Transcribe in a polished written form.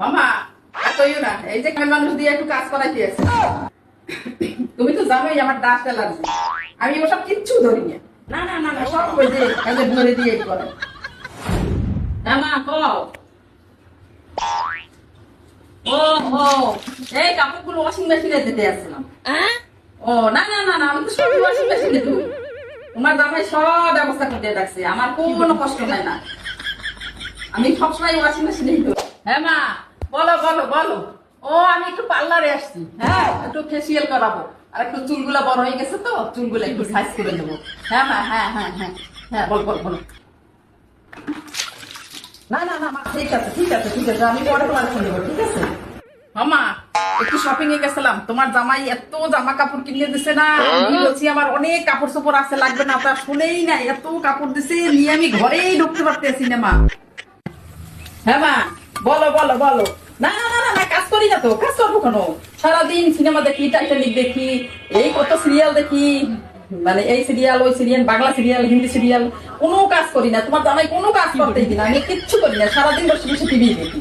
মামা এতইও না, এই যে কামের মানুষ দিয়ে একটু কাজ করাইতে আছে। তুমি তো জানোই আমার ডাস্ট অ্যালার্জি, আমি ওসব কিচ্ছু ধরি না। না না না না, সব ওই যে কাজে ধরে দিয়ে করে। হ্যাঁ মা কও। ও ও, এই কাপড়গুলো ওয়াশিং মেশিনে দিতে আসছিলাম। ও না না না না, আমি তো সব ওয়াশিং মেশিনে দেবো। তোমার জামাই সব ব্যবস্থা করতে রাখছে, আমার কোনো কষ্ট হয় না। আমি সবসময় ওয়াশিং মেশিনে দেবো। হ্যাঁ মা বলো বলো বলো। ও আমি একটু পার্লারে আসছি, হ্যাঁ একটু ফেসিয়াল করাবো, আর একটু চুলগুলা বড় হয়ে গেছে তো, চুলগুলো একটু সাইজ করে নেবো। হ্যাঁ মা, হ্যাঁ হ্যাঁ হ্যাঁ হ্যাঁ, বল বল বলো। না না না মা, ঠিক আছে ঠিক আছে ঠিক আছে, আমি পরে তোমার ফোন দেবো, ঠিক আছে। মামা একটু শপিং এ গেছিলাম, তোমার জামাই এত জামা কাপড় কিনে দিছে না, আমি বলছি আমার অনেক কাপড় চোপড় আছে, লাগবে না, আপনার শুনেই না, এত কাপড় দিছে নিয়ে আমি ঘরেই ঢুকতে পারতেছি না মা। হ্যাঁ মা বলো বলো বলো। না না না না না, কাজ করি না তো, কাজ করবো কেন? সারাদিন সিনেমা দেখি, টাইটানিক দেখি, এই কত সিরিয়াল দেখি, মানে এই সিরিয়াল ওই serial, Bangla serial Hindi serial, কোনো কাজ করি না। তোমার জামাই কোনো কাজ করতেই দিনা, আমি কিচ্ছু করি না, সারাদিন বসে বসে টিভি দেখি।